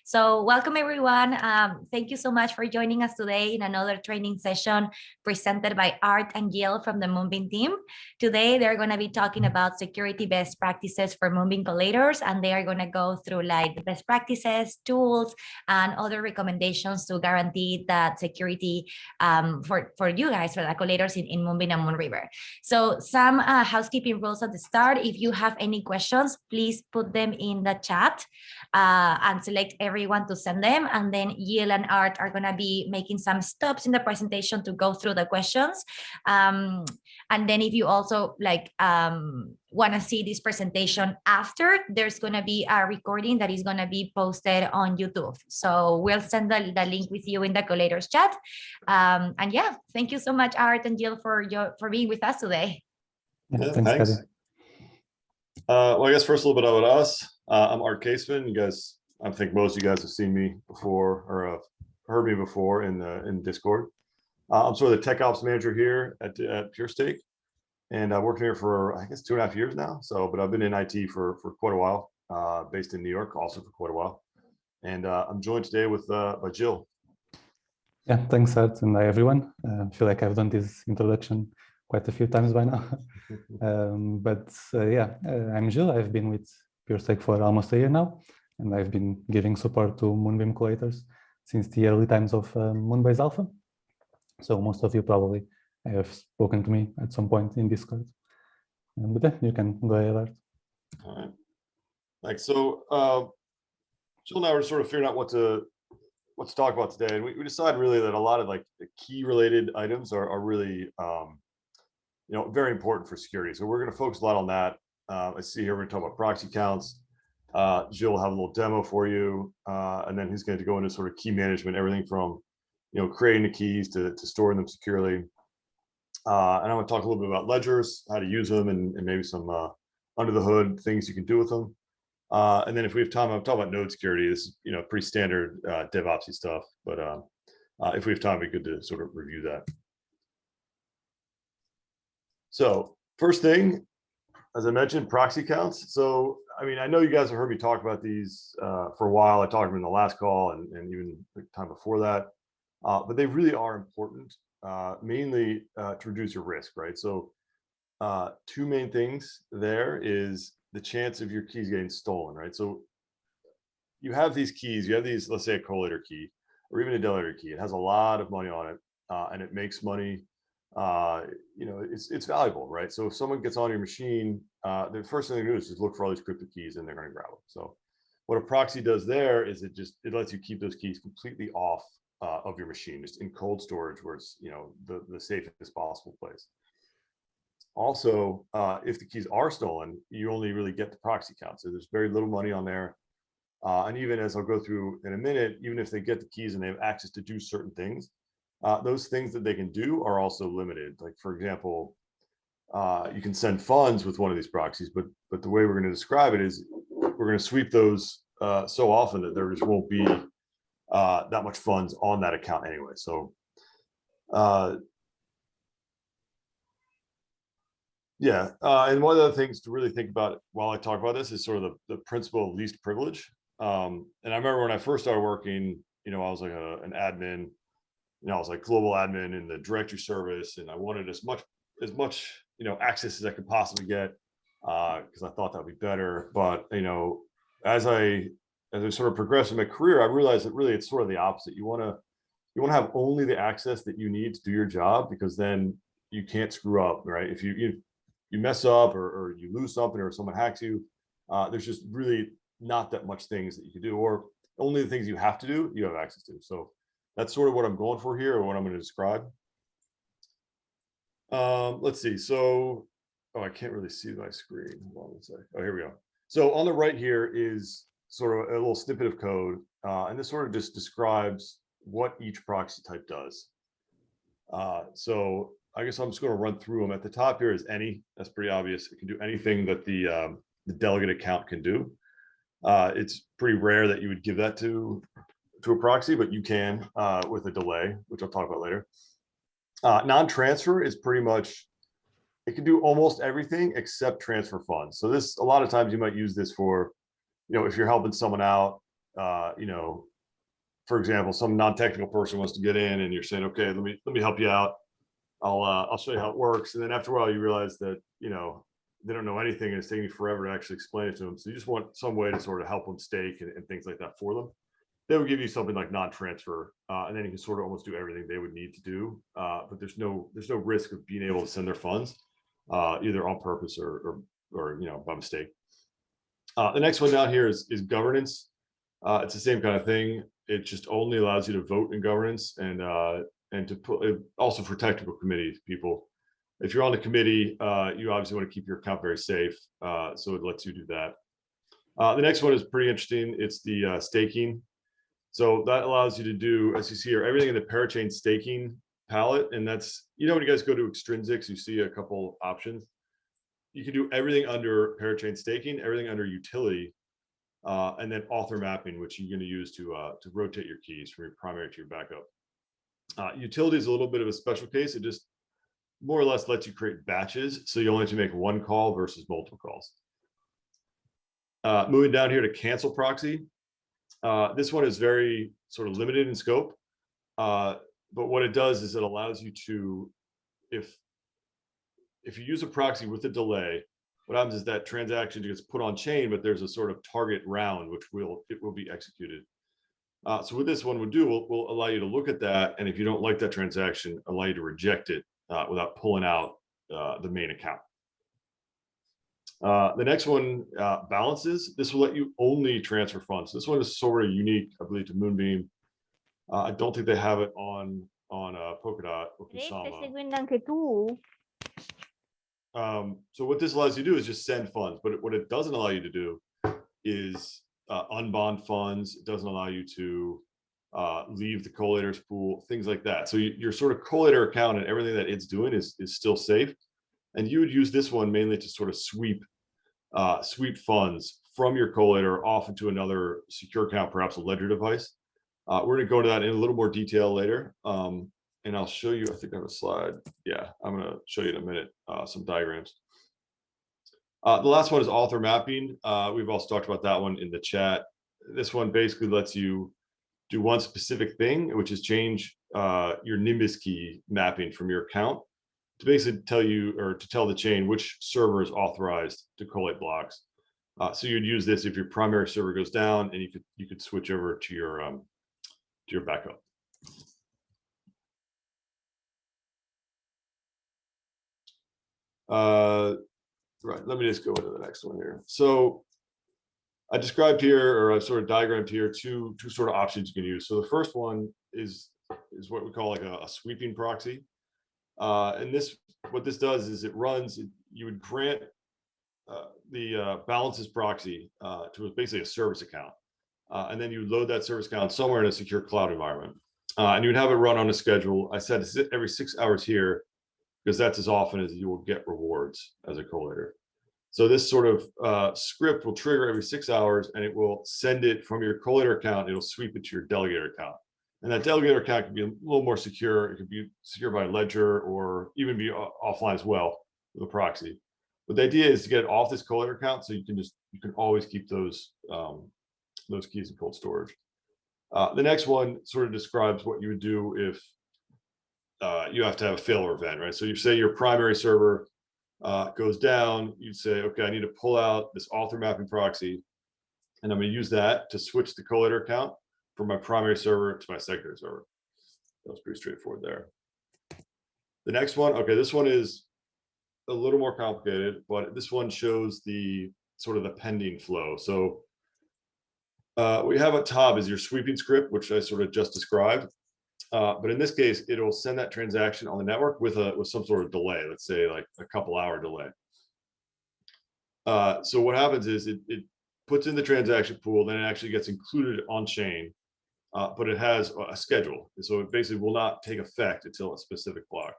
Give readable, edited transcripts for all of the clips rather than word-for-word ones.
So welcome everyone. Thank you so much for joining us today in another training session presented by Art and Gil from the Moonbeam team. Today, they're going to be talking about security best practices for Moonbeam collators, and they are going to go through like the best practices, tools, and other recommendations to guarantee that security for you guys, for the collators in Moonbeam and Moonriver. So some housekeeping rules at the start. If you have any questions, please put them in the chat and select everyone to send them, and then Gil and Art are going to be making some stops in the presentation to go through the questions. And then if you also like want to see this presentation after, there's going to be a recording that is going to be posted on YouTube. So we'll send the link with you in the collators chat. And yeah, thank you so much, Art and Gil, for being with us today. Yeah, thanks. Well, I guess first a little bit about us. I'm Art Caseman. You guys, I think most of you guys have seen me before or heard me before in Discord. I'm sort of the tech ops manager here at PureStake, and I've worked here for I guess 2.5 years now. So, but I've been in IT for quite a while. Based in New York, also for quite a while, and I'm joined today with by Gil. Yeah, thanks, Art, and hi everyone. I feel like I've done this introduction quite a few times by now. I'm Gil. I've been with PureStake for almost a year now, and I've been giving support to Moonbeam collators since the early times of Moonbase Alpha. So most of you probably have spoken to me at some point in Discord. But yeah, you can go ahead, Art. All right. Thanks. So Jill and I were sort of figuring out what to talk about today, and we decided really that a lot of like the key related items are really very important for security. So we're going to focus a lot on that. I see here we're going to talk about proxy counts. Jill will have a little demo for you, and then he's going to go into sort of key management, everything from creating the keys to storing them securely. And I'm going to talk a little bit about ledgers, how to use them, and maybe some under the hood things you can do with them. And then if we have time, I'll talk about node security. This is pretty standard DevOpsy stuff, but if we have time, it'd be good to sort of review that. So first thing, as I mentioned, proxy counts. So, I mean, I know you guys have heard me talk about these for a while. I talked about them in the last call and even the time before that, but they really are important, mainly to reduce your risk, right? So two main things there is the chance of your keys getting stolen, right? So you have these keys, you have these, let's say a collator key or even a delegator key. It has a lot of money on it and it makes money. It's valuable, right? So if someone gets on your machine, the first thing they do is just look for all these cryptic keys and they're going to grab them. So what a proxy does there is it lets you keep those keys completely off of your machine, just in cold storage where it's the safest possible place. Also, if the keys are stolen, you only really get the proxy count. So there's very little money on there. And even as I'll go through in a minute, even if they get the keys and they have access to do certain things, those things that they can do are also limited. Like, for example, you can send funds with one of these proxies, but the way we're going to describe it is we're going to sweep those so often that there just won't be that much funds on that account anyway. So and one of the things to really think about while I talk about this is sort of the principle of least privilege. And I remember when I first started working, I was like an admin. I was like global admin in the directory service, and I wanted as much access as I could possibly get because I thought that would be better. But as I sort of progressed in my career, I realized that really it's sort of the opposite. You want to have only the access that you need to do your job, because then you can't screw up, right? If you mess up or you lose something or someone hacks you, there's just really not that much things that you can do, or only the things you have to do you have access to. So that's sort of what I'm going for here, or what I'm going to describe. Let's see. So, I can't really see my screen. Hold on one sec. Oh, here we go. So on the right here is sort of a little snippet of code, and this sort of just describes what each proxy type does. So I guess I'm just going to run through them. At the top here is any. That's pretty obvious. It can do anything that the delegate account can do. It's pretty rare that you would give that to a proxy, but you can with a delay, which I'll talk about later. Non-transfer is pretty much, it can do almost everything except transfer funds. So this, a lot of times you might use this for, if you're helping someone out you know, for example, some non-technical person wants to get in and you're saying, okay, let me help you out. I'll show you how it works. And then after a while you realize that, you know, they don't know anything and it's taking you forever to actually explain it to them. So you just want some way to sort of help them stake and things like that for them. They would give you something like non-transfer, and then you can sort of almost do everything they would need to do. But there's no risk of being able to send their funds, either on purpose or you know, by mistake. The next one down here is governance. It's the same kind of thing. It just only allows you to vote in governance and to put it also for technical committee people. If you're on the committee, you obviously want to keep your account very safe, so it lets you do that. The next one is pretty interesting. It's the staking. So that allows you to do, as you see here, everything in the parachain staking palette. And that's, you know, when you guys go to extrinsics, you see a couple options. You can do everything under parachain staking, everything under utility, and then author mapping, which you're going to use to rotate your keys from your primary to your backup. Utility is a little bit of a special case. It just more or less lets you create batches. So you only have to make one call versus multiple calls. Moving down here to cancel proxy. This one is very sort of limited in scope, but what it does is it allows you to, if you use a proxy with a delay, what happens is that transaction gets put on chain, but there's a sort of target round which will be executed. So what this one would do will allow you to look at that, and if you don't like that transaction, allow you to reject it without pulling out the main account. The next one, balances. This will let you only transfer funds. This one is sort of unique, I believe, to Moonbeam. I don't think they have it on Polkadot or Kusama. So what this allows you to do is just send funds, but what it doesn't allow you to do is unbond funds. It doesn't allow you to leave the collator's pool, things like that. So your sort of collator account and everything that it's doing is still safe. And you would use this one mainly to sort of sweep funds from your collator off into another secure account, perhaps a ledger device. We're going to go to that in a little more detail later. And I'll show you, I think I have a slide. Yeah, I'm going to show you in a minute some diagrams. The last one is author mapping. We've also talked about that one in the chat. This one basically lets you do one specific thing, which is change your Nimbus key mapping from your account to basically tell you, or to tell the chain which server is authorized to collate blocks. So you'd use this if your primary server goes down, and you could switch over to your backup. Right, let me just go into the next one here. So I described here, or I sort of diagrammed here, two sort of options you can use. So the first one is what we call like a sweeping proxy. And what this does is it runs, you would grant the balances proxy to basically a service account. And then you would load that service account somewhere in a secure cloud environment. And you would have it run on a schedule. I said every 6 hours here, because that's as often as you will get rewards as a collator. So this sort of script will trigger every 6 hours, and it will send it from your collator account. It'll sweep it to your delegator account. And that delegator account can be a little more secure. It could be secure by ledger or even be offline as well with a proxy. But the idea is to get it off this collator account, so you can always keep those keys in cold storage. The next one sort of describes what you would do if you have to have a failure event, right? So you say your primary server goes down, you'd say, okay, I need to pull out this author mapping proxy, and I'm going to use that to switch the collator account from my primary server to my secondary server. That was pretty straightforward there. The next one, okay, this one is a little more complicated, but this one shows the sort of the pending flow. So what you have at top is your sweeping script, which I sort of just described. But in this case, it'll send that transaction on the network with some sort of delay, let's say like a couple-hour delay. So what happens is it puts in the transaction pool, then it actually gets included on chain, but it has a schedule. So it basically will not take effect until a specific block.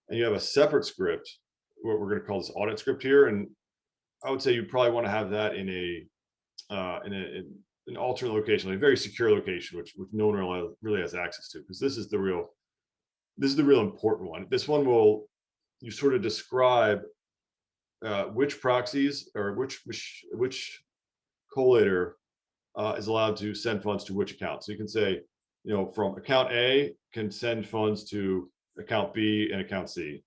And you have a separate script, what we're going to call this audit script here. And I would say you probably want to have that in an alternate location, like a very secure location, which no one really has access to, because this is the real important one. This one you sort of describe which proxies or which collator is allowed to send funds to which account. So you can say, from account A can send funds to account B and account C,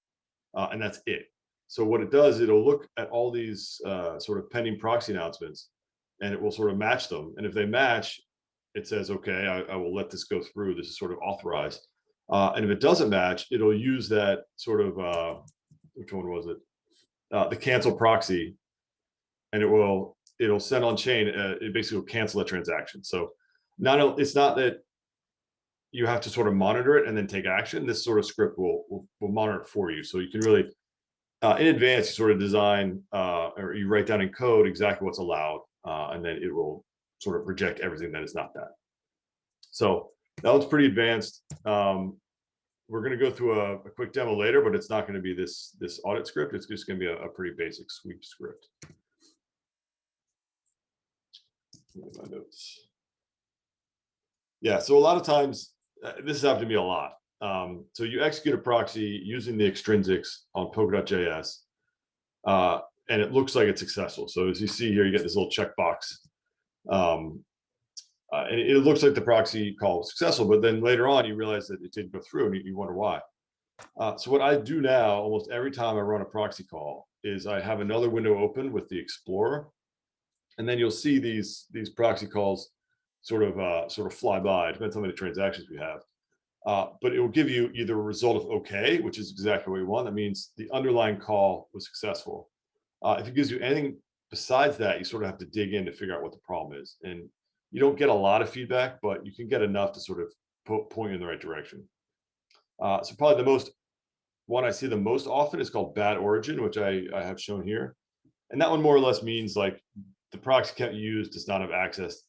and that's it. So what it does, it'll look at all these sort of pending proxy announcements, and it will sort of match them. And if they match, it says, okay, I will let this go through. This is sort of authorized. And if it doesn't match, it'll use that sort of, which one was it? The cancel proxy, and it'll send on chain. It basically will cancel that transaction. So it's not that you have to sort of monitor it and then take action. This sort of script will monitor it for you. So you can really, in advance, you sort of design or you write down in code exactly what's allowed, and then it will sort of reject everything that is not that. So that was pretty advanced. We're going to go through a quick demo later, but it's not going to be this audit script. It's just going to be a pretty basic sweep script. My notes. Yeah, so a lot of times, this has happened to me a lot. So you execute a proxy using the extrinsics on Polkadot.js, and it looks like it's successful. So as you see here, you get this little checkbox. And it looks like the proxy call was successful, but then later on, you realize that it didn't go through, and you wonder why. So what I do now, almost every time I run a proxy call, is I have another window open with the Explorer, and then you'll see these proxy calls sort of fly by. It depends how many transactions we have. But it will give you either a result of okay, which is exactly what you want. That means the underlying call was successful. If it gives you anything besides that, you sort of have to dig in to figure out what the problem is. And you don't get a lot of feedback, but you can get enough to sort of point you in the right direction. So probably the one I see the most often is called bad origin, which I have shown here. And that one more or less means like the proxy account you use does not have access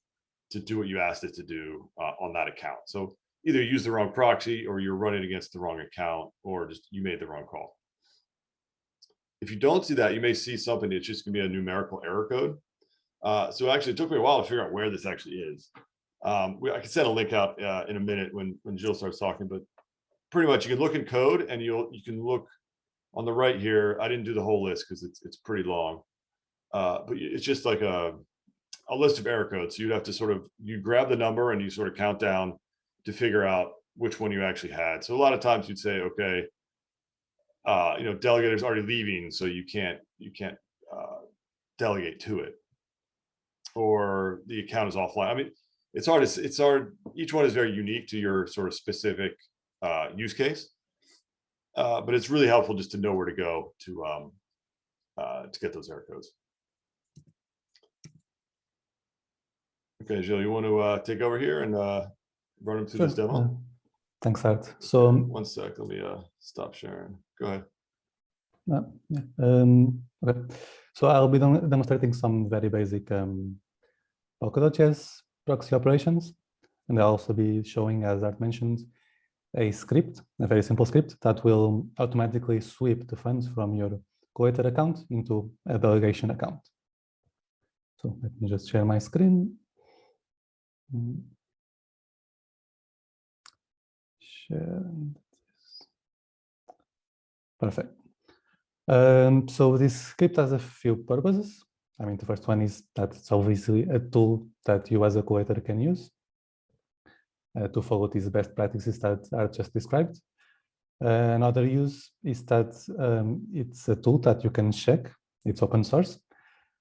to do what you asked it to do on that account. So either you use the wrong proxy, or you're running against the wrong account, or just you made the wrong call. If you don't see that, you may see something that's just gonna be a numerical error code. So actually it took me a while to figure out where this actually is. I can send a link out in a minute when Gil starts talking, but pretty much you can look in code, and you can look on the right here. I didn't do the whole list because it's pretty long, but it's just like a list of error codes. So you'd have to you grab the number and you sort of count down to figure out which one you actually had. So a lot of times you'd say, okay, delegator's already leaving, so you can't delegate to it, or the account is offline. I mean, it's hard. Each one is very unique to your sort of specific use case, but it's really helpful just to know where to go to get those error codes. Okay, Gil, you want to take over here and run them through this demo? Thanks, Art. So one sec, let me stop sharing. Go ahead. Okay. So I'll be demonstrating some very basic Polkadot.js proxy operations, and I'll also be showing, as Art mentioned, a very simple script that will automatically sweep the funds from your collator account into a delegation account. So let me just share my screen. Share. Perfect. So this script has a few purposes. I mean, the first one is that it's obviously a tool that you as a collator can use to follow these best practices that are just described. Another use is that it's a tool that you can check. It's open source,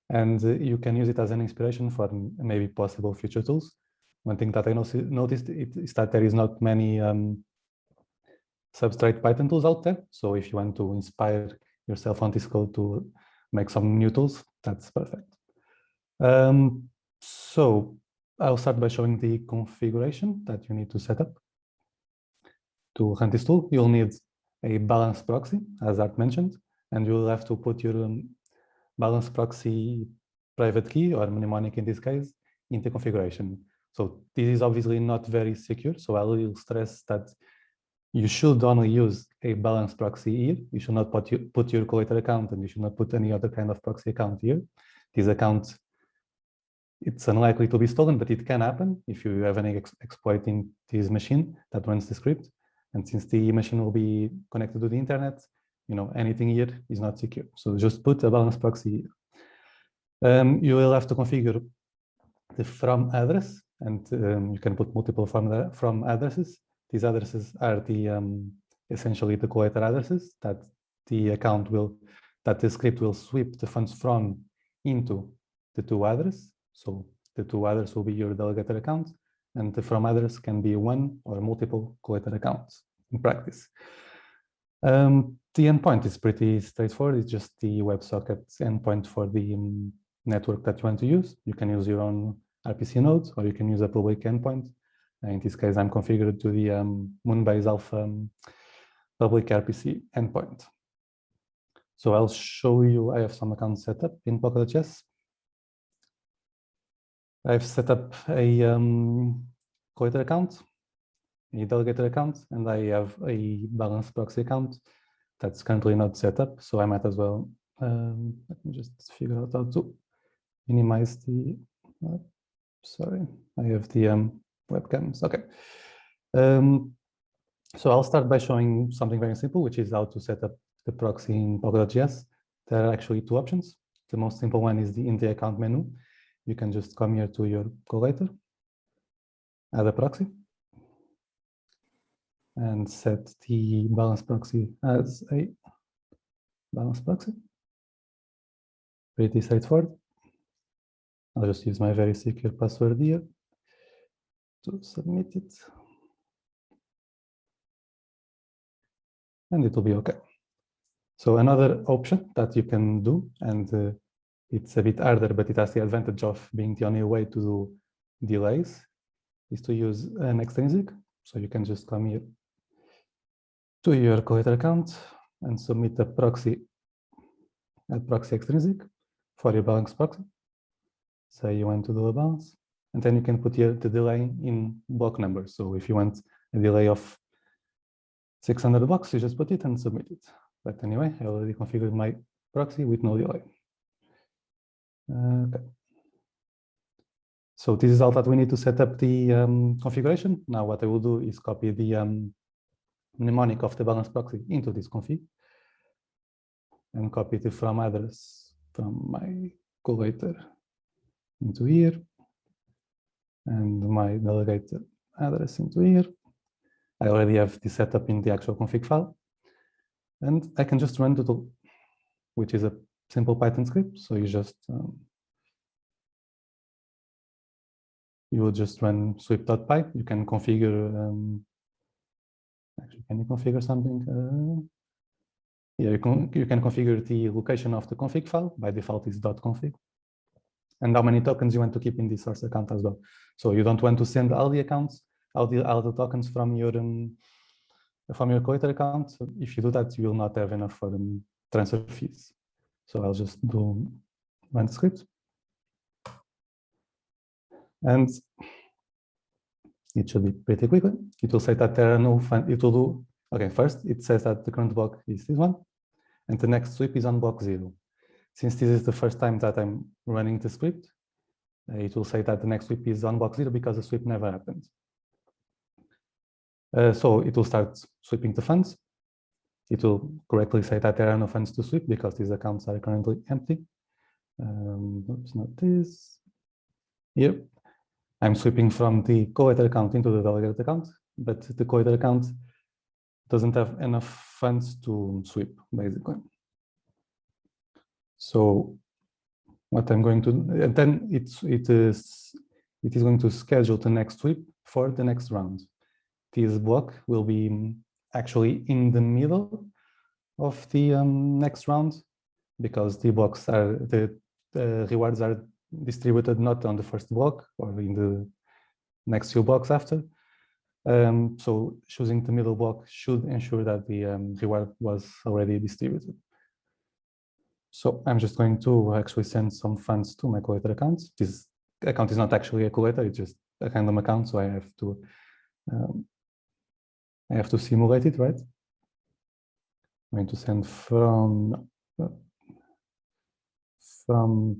and you can use it as an inspiration for maybe possible future tools. One thing that I noticed is that there is not many Substrate Python tools out there. So if you want to inspire yourself on this code to make some new tools, that's perfect. So I'll start by showing the configuration that you need to set up. To run this tool, you'll need a balance proxy, as Art mentioned, and you'll have to put your balance proxy private key, or mnemonic in this case, into configuration. So this is obviously not very secure, so I will stress that you should only use a balance proxy here. You should not put your collator account, and you should not put any other kind of proxy account here. This account, it's unlikely to be stolen, but it can happen if you have any exploit in this machine that runs the script. And since the machine will be connected to the internet, anything here is not secure. So just put a balance proxy here. You will have to configure the from address, and you can put multiple from addresses. These addresses are the essentially the collator addresses that the script will sweep the funds from into the to address. So the to address will be your delegated account, and the from address can be one or multiple collator accounts in practice. The endpoint is pretty straightforward. It's just the WebSocket endpoint for the network that you want to use. You can use your own RPC nodes, or you can use a public endpoint. In this case, I'm configured to the Moonbase Alpha public RPC endpoint. So I'll show you, I have some accounts set up in Pocket.js. I've set up a collator account, a delegated account, and I have a balance proxy account that's currently not set up. So I might as well, let me just figure out how to minimize the, sorry, I have the webcams, okay. So I'll start by showing something very simple, which is how to set up the proxy in Pocket.js. There are actually two options. The most simple one is in the account menu. You can just come here to your collator, add a proxy, and set the balance proxy as a balance proxy. Pretty straightforward. I'll just use my very secure password here to submit it. And it will be okay. So another option that you can do, and it's a bit harder, but it has the advantage of being the only way to do delays, is to use an extrinsic. So you can just come here to your collator account and submit a proxy extrinsic for your balance proxy. Say you want to do a balance, and then you can put here the delay in block number. So if you want a delay of 600 blocks, you just put it and submit it. But anyway, I already configured my proxy with no delay. Okay. So this is all that we need to set up the configuration. Now what I will do is copy the mnemonic of the balance proxy into this config and copy the from address from my collator into here and my delegated address into here. I already have this set up in the actual config file, and I can just run the tool, which is a simple Python script. So you just you will just run sweep.py. You can configure. Actually, can you configure something? Yeah, you can configure the location of the config file. By default, is .config, and how many tokens you want to keep in the source account as well. So you don't want to send all the accounts, all the tokens from your collator account. So if you do that, you will not have enough for transfer fees. So I'll just run the script, and it should be pretty quickly. It will say that there are no funds. It will do, okay, first it says that the current block is this one, and the next sweep is on block 0. Since this is the first time that I'm running the script, it will say that the next sweep is on block 0 because the sweep never happened. So it will start sweeping the funds. It will correctly say that there are no funds to sweep because these accounts are currently empty. Oops, not this. Here, I'm sweeping from the collator account into the delegated account, but the collator account doesn't have enough funds to sweep, basically. So what I'm going to do, and then it is going to schedule the next sweep for the next round. This block will be actually in the middle of the next round, because the blocks are, the rewards are distributed not on the first block or in the next few blocks after. So choosing the middle block should ensure that the reward was already distributed. So I'm just going to actually send some funds to my collator account. This account is not actually a collator, it's just a random account, so I have to simulate it, right? I'm going to send from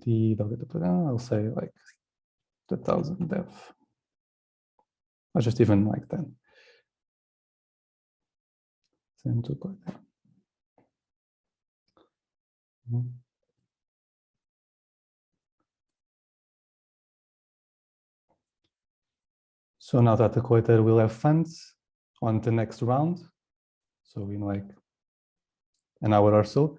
the delegated account, I'll say like 2,000 dev, or just even like 10. Send to collator. So now that the collator will have funds on the next round, so in like an hour or so,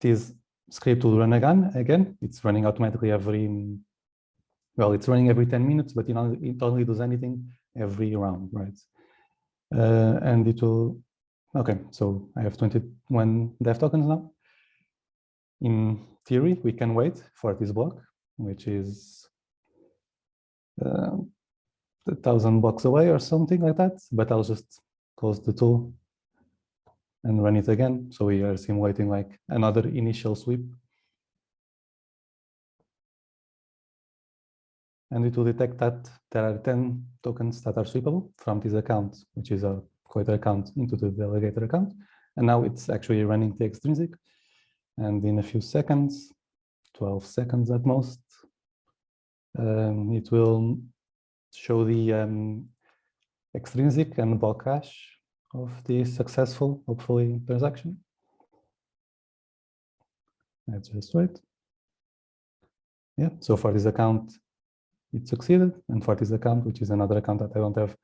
this script will run again. It's running automatically it's running every 10 minutes, but it only does anything every round, right? And it will, okay, so I have 21 dev tokens now. In theory, we can wait for this block, which is 1,000 blocks away or something like that, but I'll just close the tool and run it again. So we are simulating like another initial sweep. And it will detect that there are 10 tokens that are sweepable from this account, which is a collator account, into the delegated account. And now it's actually running the extrinsic. And in a few seconds, 12 seconds at most, it will show the extrinsic and bulk hash of the successful, hopefully, transaction. Let's just wait. Yeah, so for this account, it succeeded. And for this account, which is another account that I don't have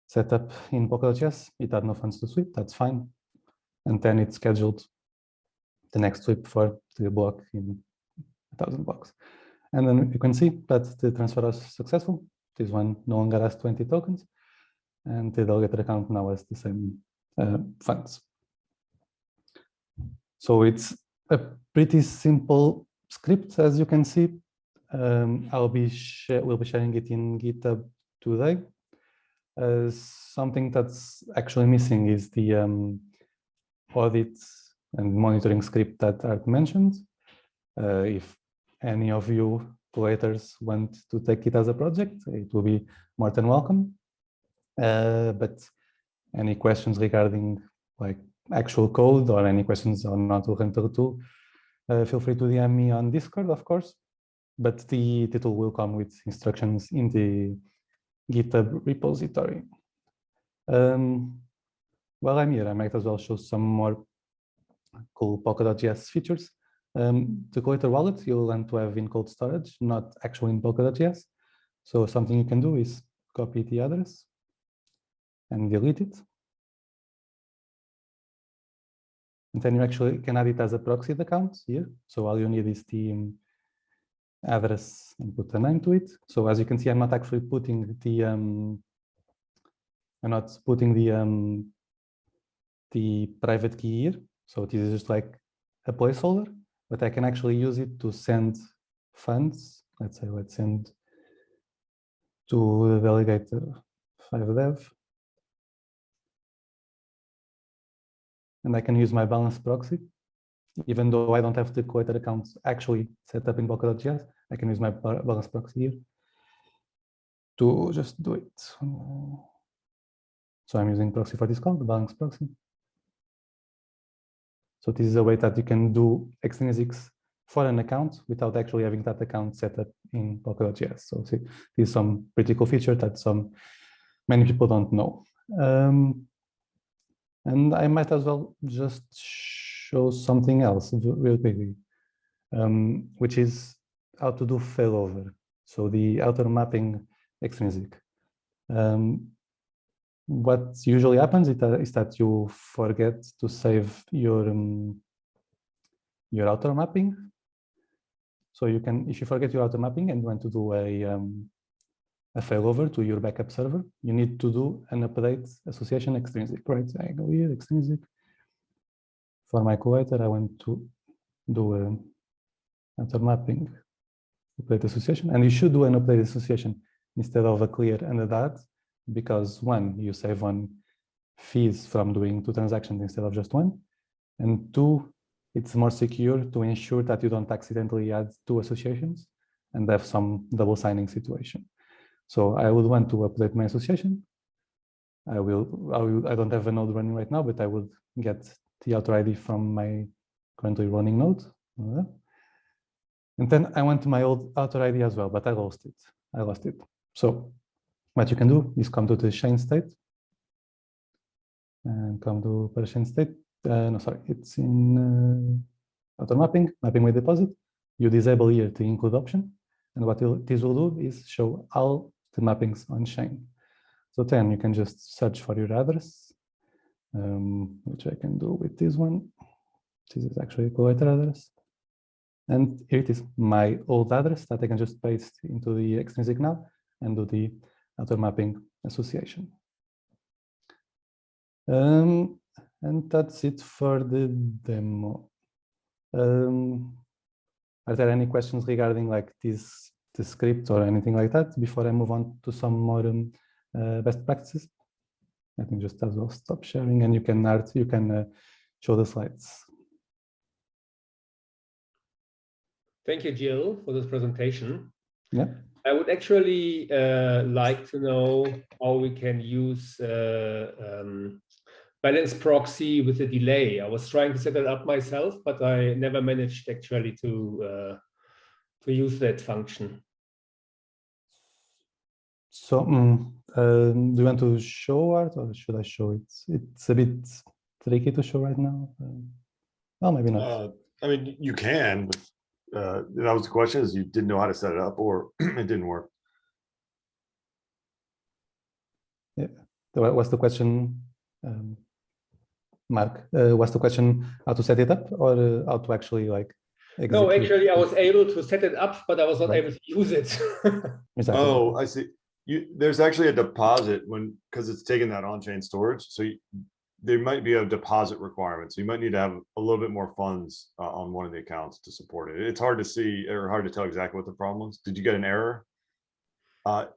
set up in Polkadot.js, it had no funds to sweep, that's fine. And then it scheduled the next sweep for the block in 1,000 blocks. And then you can see that the transfer was successful. This one no longer has 20 tokens. And the delegated account now has the same funds. So it's a pretty simple script, as you can see. We'll be sharing it in GitHub today. Something that's actually missing is the audit and monitoring script that Art mentioned. If any of you collators want to take it as a project, it will be more than welcome. But any questions regarding like actual code or any questions on how to render the tool, feel free to DM me on Discord, of course. But the tool will come with instructions in the GitHub repository. While I'm here, I might as well show some more cool Polkadot.js features. The collator wallet you'll want to have in cold storage, not actually in Polkadot.js. So something you can do is copy the address and delete it. And then you actually can add it as a proxied account here. So all you need is the address and put a name to it. So as you can see, I'm not actually putting the private key here. So this is just like a placeholder, but I can actually use it to send funds. Let's send to the delegator 5dev. And I can use my balance proxy. Even though I don't have the collator account actually set up in Polkadot.js, I can use my balance proxy here to just do it. So I'm using proxy for this call, the balance proxy. So this is a way that you can do extrinsics for an account without actually having that account set up in Polkadot.js. So see, this is some pretty cool feature that many people don't know. And I might as well just show something else real quickly, which is how to do failover. So the outer mapping extrinsic. What usually happens is that you forget to save your outer mapping. So you can, if you forget your outer mapping and want to do a failover to your backup server, you need to do an update association extrinsic, right? So I go here, extrinsic. For my collator, I want to do a outer mapping update association, and you should do an update association instead of a clear and a that, because one, you save on fees from doing 2 transactions instead of just 1, and 2, it's more secure to ensure that you don't accidentally add 2 associations and have some double signing situation. So I would want to update my association. I don't have a node running right now, but I would get the author ID from my currently running node. And then I went to my old author ID as well, but I lost it. So what you can do is come to the chain state and come to parachain state. It's in auto mapping with deposit. You disable here the include option. And what this will do is show all the mappings on chain. So then you can just search for your address, which I can do with this one. This is actually a collator address. And here it is, my old address that I can just paste into the extrinsic now and do the auto mapping association. And that's it for the demo. Are there any questions regarding like this script or anything like that before I move on to some more best practices? I think just as well stop sharing and you can show the slides. Thank you, Gil, for this presentation. Yeah. I would actually like to know how we can use balance proxy with a delay. I was trying to set it up myself, but I never managed actually to use that function. So, do you want to show Art or should I show it? It's a bit tricky to show right now. Well, maybe not. I mean, you can. But, that was the question: is you didn't know how to set it up, or it didn't work? Yeah. What's the question, Mark? Was the question how to set it up, or how to actually like? No, actually, I was able to set it up, but I was not able to use it. Exactly. Oh, I see. There's actually a deposit because it's taking that on-chain storage. So there might be a deposit requirement. So you might need to have a little bit more funds on one of the accounts to support it. It's hard to see or hard to tell exactly what the problem was. Did you get an error? If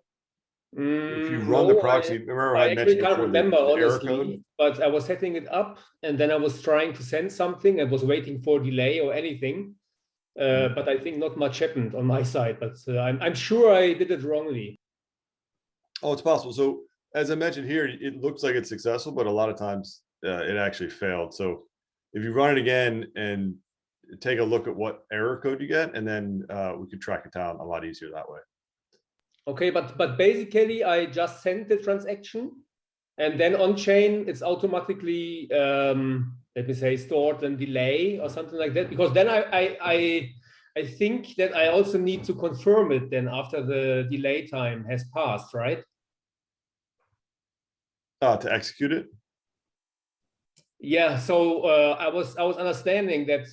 you run the proxy, remember I I mentioned can't before remember the error honestly, code? but I was setting it up and then I was trying to send something. I was waiting for delay or anything, but I think not much happened on my side. But I'm sure I did it wrongly. Oh, it's possible. So as I mentioned here, it looks like it's successful, but a lot of times it actually failed. So if you run it again and take a look at what error code you get, and then we could track it down a lot easier that way. Okay, but basically I just sent the transaction and then on chain it's automatically let me say stored and delay or something like that, because then I think that I also need to confirm it then after the delay time has passed, right? To execute it? Yeah, so I was understanding that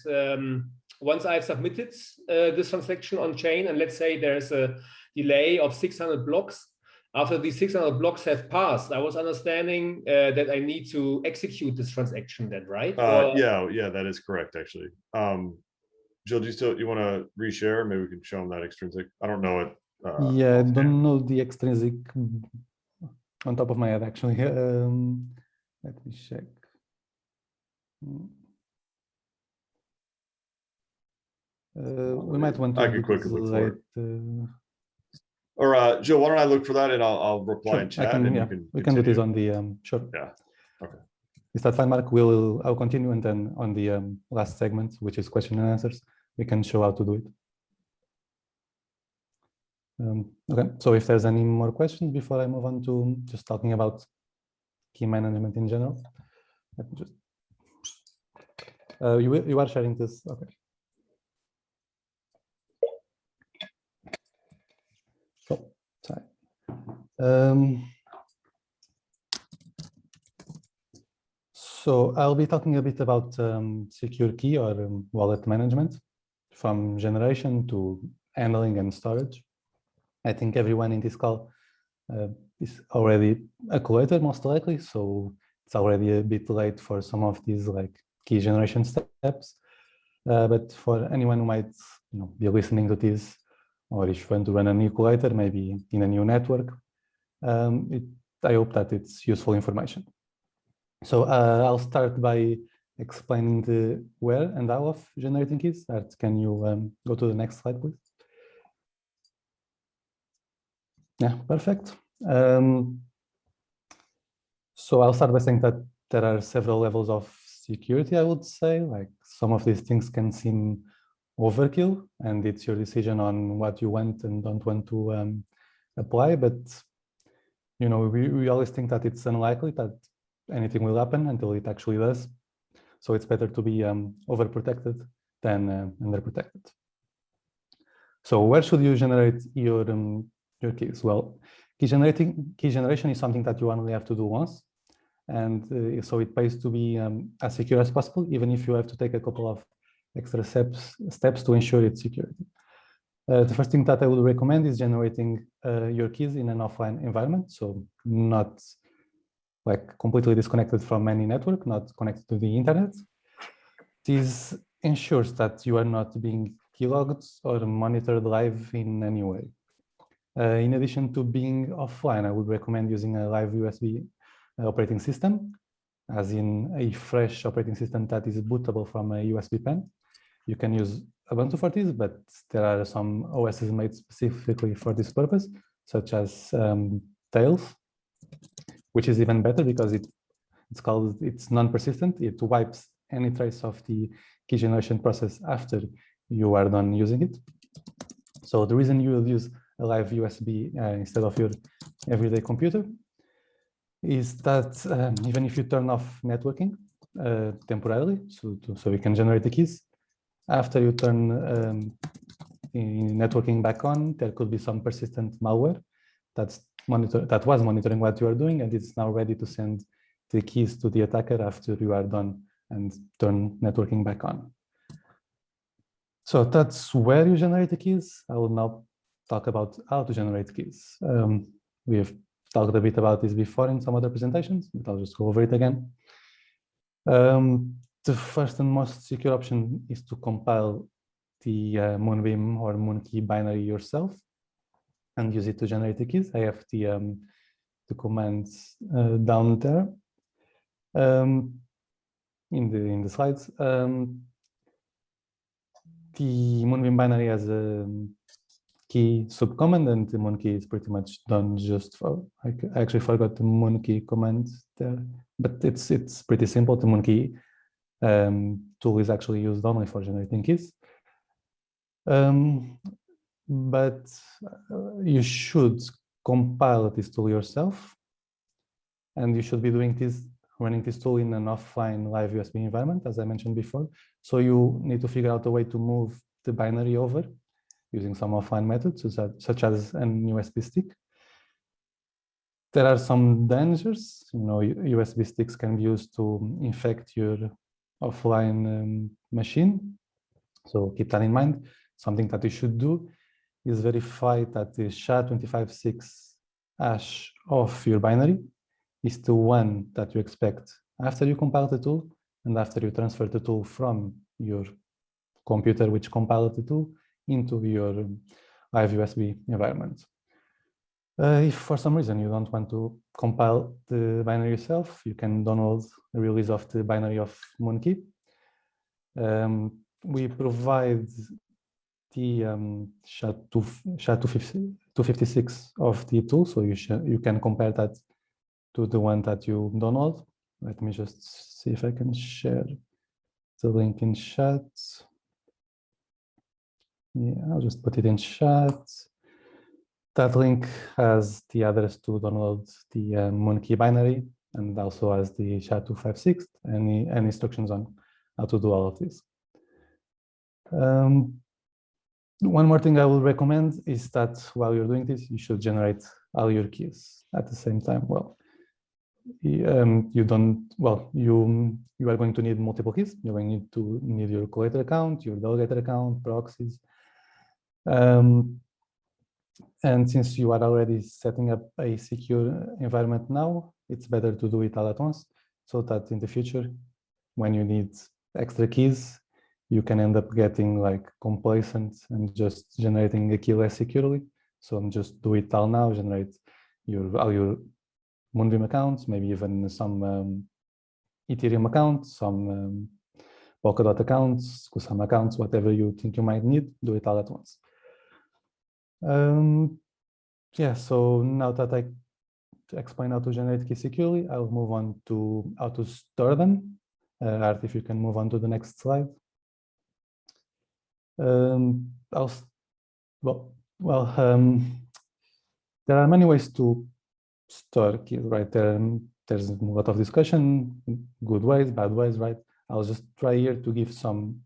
once I've submitted this transaction on chain, and let's say there's a delay of 600 blocks, after these 600 blocks have passed, I was understanding that I need to execute this transaction then, right? Yeah, that is correct actually. Jill, do you want to reshare? Maybe we can show them that extrinsic. I don't know it. Yeah, I don't know the extrinsic on top of my head actually. Let me check. We might want to. I can quickly look for it. Later. Or Jill, why don't I look for that and I'll reply Sure, in chat. We can do this on the sure. Yeah. Okay. Is that fine, Mark? I'll continue, and then on the last segment, which is question and answers, we can show how to do it. Okay, so if there's any more questions before I move on to just talking about key management in general, let me just. You are sharing this, okay. Oh, sorry. So I'll be talking a bit about secure key or wallet management, from generation to handling and storage. I think everyone in this call is already a collator most likely, so it's already a bit late for some of these like key generation steps. But for anyone who might be listening to this, or if you want to run a new collator, maybe in a new network, I hope that it's useful information. So I'll start by explaining the where and how of generating keys. Art, can you go to the next slide, please? Yeah, perfect. So I'll start by saying that there are several levels of security, I would say. Like some of these things can seem overkill, and it's your decision on what you want and don't want to apply. But we always think that it's unlikely that anything will happen until it actually does. So it's better to be overprotected than underprotected. So where should you generate your keys? Well, Key generation is something that you only have to do once. And so it pays to be as secure as possible, even if you have to take a couple of extra steps to ensure its security. The first thing that I would recommend is generating your keys in an offline environment. So not like completely disconnected from any network, not connected to the internet. This ensures that you are not being keylogged or monitored live in any way. In addition to being offline, I would recommend using a live USB operating system, as in a fresh operating system that is bootable from a USB pen. You can use Ubuntu for this, but there are some OSs made specifically for this purpose, such as Tails, which is even better because it's non-persistent. It wipes any trace of the key generation process after you are done using it. So the reason you will use a live USB instead of your everyday computer is that even if you turn off networking temporarily, so you can generate the keys, after you turn networking back on, there could be some persistent malware that was monitoring what you are doing, and it's now ready to send the keys to the attacker after you are done and turn networking back on. So that's where you generate the keys. I will now talk about how to generate keys. We have talked a bit about this before in some other presentations, but I'll just go over it again. The first and most secure option is to compile the Moonbeam or Moonkey binary yourself and use it to generate the keys. I have the commands down there in the slides. The Moonbeam binary has a key subcommand, and the Moonkey is pretty much done just for. I actually forgot the Moonkey command there, but it's pretty simple. The Moonkey tool is actually used only for generating keys. But you should compile this tool yourself, and you should be running this tool in an offline live USB environment, as I mentioned before. So you need to figure out a way to move the binary over using some offline methods, such as an USB stick. There are some dangers. USB sticks can be used to infect your offline machine. So keep that in mind. Something that you should do is verify that the SHA-256 hash of your binary is the one that you expect after you compile the tool and after you transfer the tool from your computer which compiled the tool into your live USB environment. If for some reason you don't want to compile the binary yourself, you can download a release of the binary of Moonkey. We provide the SHA-256 of the tool, so you can compare that to the one that you download. Let me just see if I can share the link in chat. Yeah, I'll just put it in chat. That link has the address to download the Moonkey binary, and also has the SHA-256 and instructions on how to do all of this. One more thing I will recommend is that while you're doing this, you should generate all your keys at the same time. Well, you are going to need multiple keys. You're going to need your collator account, your delegated account, proxies. And since you are already setting up a secure environment now, it's better to do it all at once, so that in the future, when you need extra keys, you can end up getting like complacent and just generating a key less securely. So just do it all now, generate all your Moonbeam accounts, maybe even some Ethereum accounts, some Polkadot accounts, Kusama accounts, whatever you think you might need, do it all at once. Yeah, so now that I explained how to generate keys securely, I'll move on to how to store them. Art, if you can move on to the next slide. There are many ways to store keys, right? There's a lot of discussion, good ways, bad ways, right? I'll just try here to give some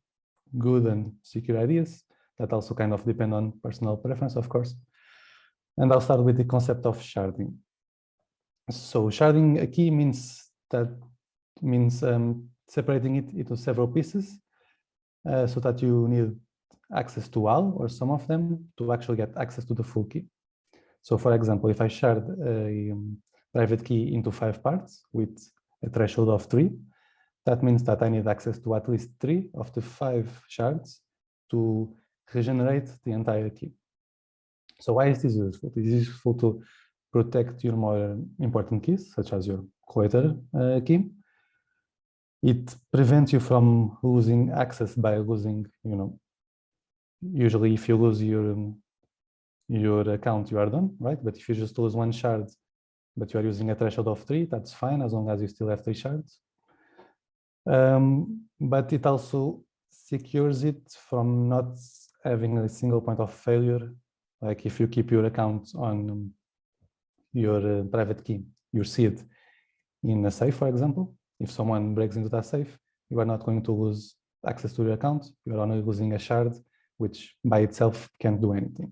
good and secure ideas that also kind of depend on personal preference, of course. And I'll start with the concept of sharding. So sharding a key means separating it into several pieces so that you need access to all or some of them to actually get access to the full key. So for example, if I shard a private key into 5 parts with a threshold of 3, that means that I need access to at least 3 of the 5 shards to regenerate the entire key. So why is this useful? It is useful to protect your more important keys, such as your collator key. It prevents you from losing access by losing, usually if you lose your account, you are done, right? But if you just lose 1 shard, but you are using a threshold of 3, that's fine, as long as you still have 3 shards. But it also secures it from not having a single point of failure. Like if you keep your account on your private key, your seed, in a safe, for example, if someone breaks into that safe, you are not going to lose access to your account. You are only losing a shard, which by itself can't do anything.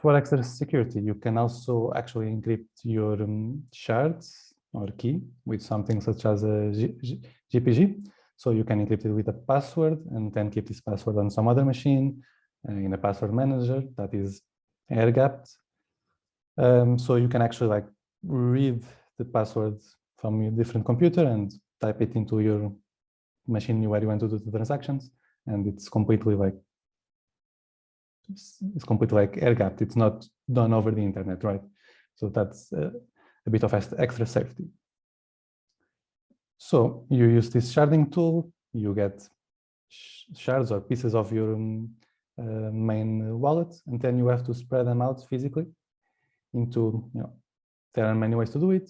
For extra security, you can also actually encrypt your shards or key with something such as a GPG. So you can encrypt it with a password and then keep this password on some other machine in a password manager that is air-gapped. So you can actually read the password from your different computer and type it into your machine where you want to do the transactions, and it's completely air-gapped. It's not done over the internet, right? So that's a bit of extra safety. So you use this sharding tool, you get shards or pieces of your main wallet, and then you have to spread them out physically into, there are many ways to do it.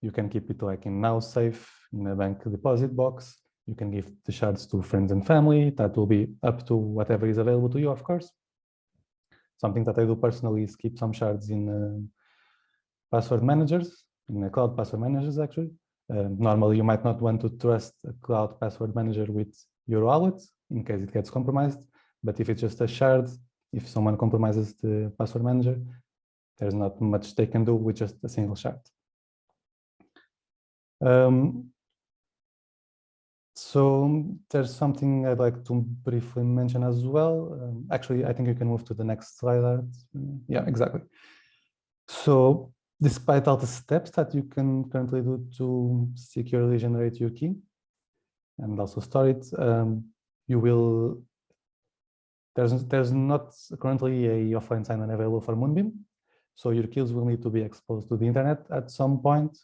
You can keep it in now safe in a bank deposit box. You can give the shards to friends and family. That will be up to whatever is available to you, of course. Something that I do personally is keep some shards in password managers, in cloud password managers, actually. Normally, you might not want to trust a cloud password manager with your wallet in case it gets compromised. But if it's just a shard, if someone compromises the password manager, there's not much they can do with just a single shard. So there's something I'd like to briefly mention as well. Actually, I think you can move to the next slide, Art. Yeah, exactly. So despite all the steps that you can currently do to securely generate your key and also store it, there's not currently a offline signer available for Moonbeam. So your keys will need to be exposed to the internet at some point.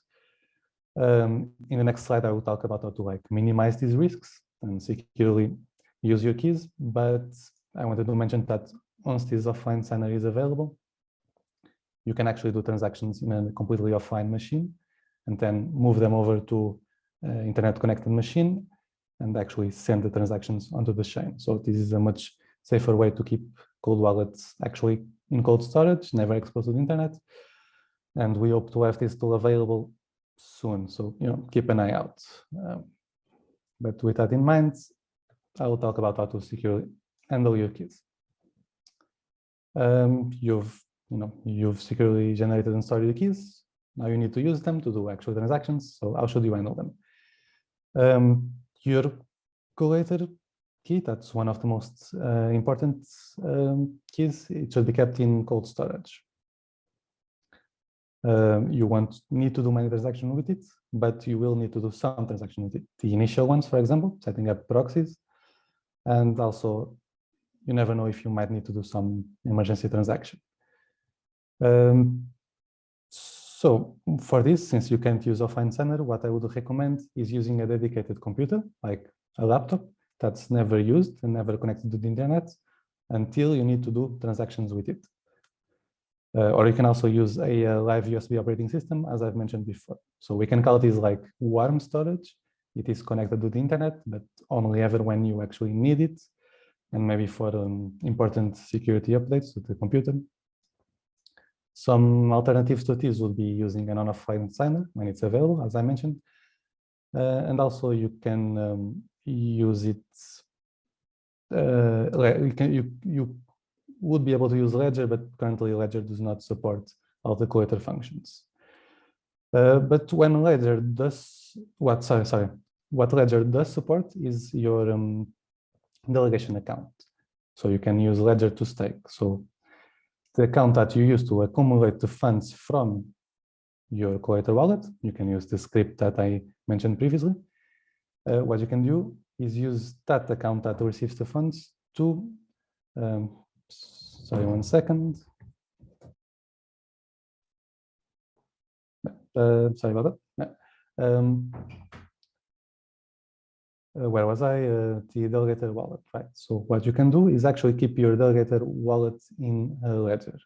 In the next slide, I will talk about how to minimize these risks and securely use your keys. But I wanted to mention that once this offline signer is available, you can actually do transactions in a completely offline machine and then move them over to an internet connected machine and actually send the transactions onto the chain. So this is a much safer way to keep cold wallets actually in cold storage, never exposed to the internet. And we hope to have this tool available soon. So, keep an eye out. But with that in mind, I will talk about how to securely handle your keys. You've securely generated and stored your keys. Now you need to use them to do actual transactions. So how should you handle them? Your collator key, that's one of the most important keys. It should be kept in cold storage. You won't need to do many transactions with it, but you will need to do some transactions with it. The initial ones, for example, setting up proxies, and also you never know if you might need to do some emergency transaction. So for this, since you can't use offline signer, what I would recommend is using a dedicated computer, like a laptop, that's never used and never connected to the internet until you need to do transactions with it. Or you can also use a live USB operating system, as I've mentioned before. So we can call this warm storage. It is connected to the internet, but only ever when you actually need it, and maybe for important security updates to the computer. Some alternatives to this would be using an on-offline signer when it's available, as I mentioned. And also you can use it you would be able to use Ledger, but currently Ledger does not support all the collator functions. But when Ledger does what Ledger does support is your delegation account. So you can use Ledger to stake. So the account that you use to accumulate the funds from your collator wallet, you can use the script that I mentioned previously. What you can do is use that account that receives the funds to, sorry, 1 second. Sorry about that. Where was I? The delegated wallet, right? So what you can do is actually keep your delegated wallet in Ledger.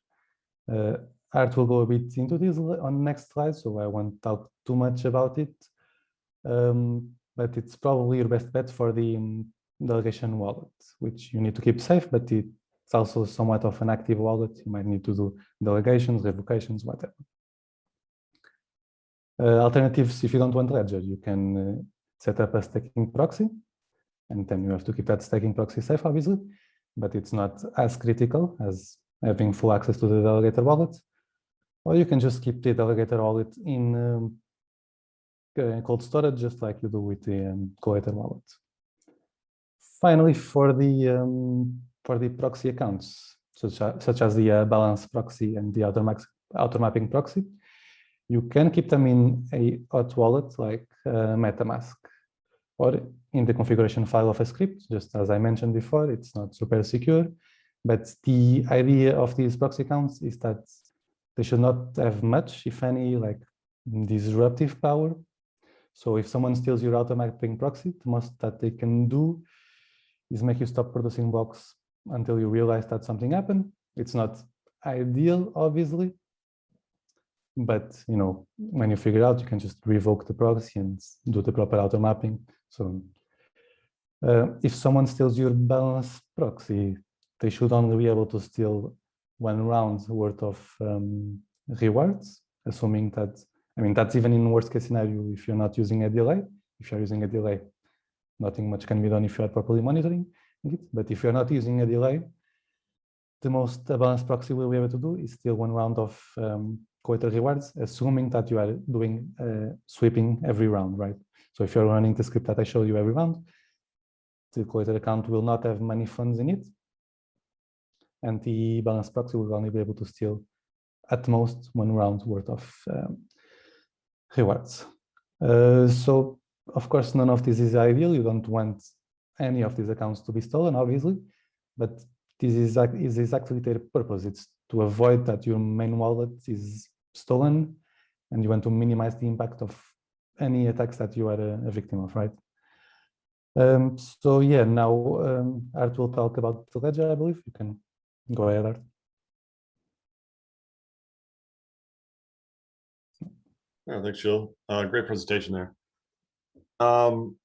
Art will go a bit into this on the next slide, so I won't talk too much about it. But it's probably your best bet for the delegation wallet, which you need to keep safe, but it's also somewhat of an active wallet. You might need to do delegations, revocations, whatever. Alternatives, if you don't want Ledger, you can set up a staking proxy, and then you have to keep that staking proxy safe, obviously, but it's not as critical as having full access to the delegated wallet. Or you can just keep the delegated wallet in cold storage, just like you do with the collator wallet. Finally, for the proxy accounts, such as the balance proxy and the auto-mapping proxy, you can keep them in a hot wallet like MetaMask, or in the configuration file of a script. Just as I mentioned before, it's not super secure, but the idea of these proxy accounts is that they should not have much, if any, like disruptive power. So if someone steals your auto-mapping proxy, the most that they can do is make you stop producing blocks until you realize that something happened. It's not ideal, obviously, but when you figure out, you can just revoke the proxy and do the proper auto-mapping. So if someone steals your balance proxy, they should only be able to steal 1 round worth of rewards, assuming that, that's even in worst case scenario if you're not using a delay. If you're using a delay, nothing much can be done if you are properly monitoring it. But if you're not using a delay, the most a balance proxy will be able to do is steal 1 round of collator rewards, assuming that you are doing sweeping every round, right? So if you're running the script that I showed you every round, the collator account will not have money funds in it, and the balance proxy will only be able to steal at most 1 round worth of rewards. So of course, none of this is ideal. You don't want any of these accounts to be stolen, obviously, but this is exactly their purpose. It's to avoid that your main wallet is stolen, and you want to minimize the impact of any attacks that you are a victim of, right? So yeah, now Art will talk about the ledger, I believe. You can go ahead, Art. Yeah, thanks, Gil. Great presentation there.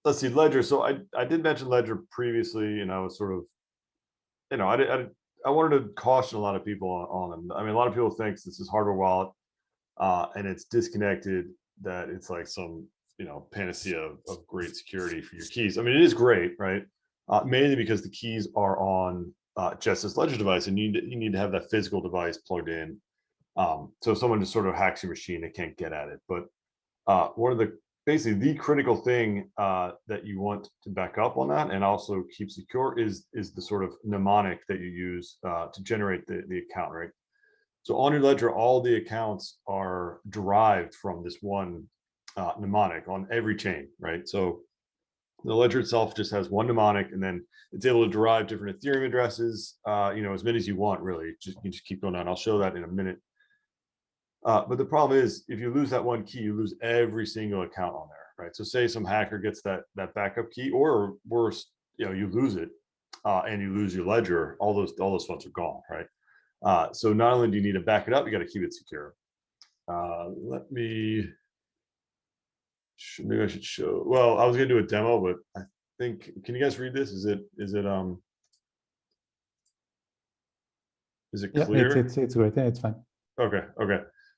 Let's see, Ledger. So I did mention Ledger previously, and I was sort of, I wanted to caution a lot of people on them. I mean, a lot of people think this is hardware wallet, and it's disconnected, that it's like some, panacea of great security for your keys. I mean, it is great, right? Mainly because the keys are on just this Ledger device, and you need to have that physical device plugged in. So if someone just sort of hacks your machine, they can't get at it. But one of basically the critical thing that you want to back up on that and also keep secure is the sort of mnemonic that you use to generate the account, right? So on your ledger, all the accounts are derived from this one mnemonic on every chain, right? So the ledger itself just has one mnemonic, and then it's able to derive different Ethereum addresses, as many as you want, really. You just keep going on. I'll show that in a minute. But the problem is, if you lose that one key, you lose every single account on there, right? So say some hacker gets that backup key, or worse, you lose it and you lose your ledger, all those funds are gone, right? So not only do you need to back it up, you got to keep it secure. Maybe I should show. Well, I was gonna do a demo, but I think, can you guys read this? Is it clear? Yeah, it's great. Yeah, it's fine. Okay.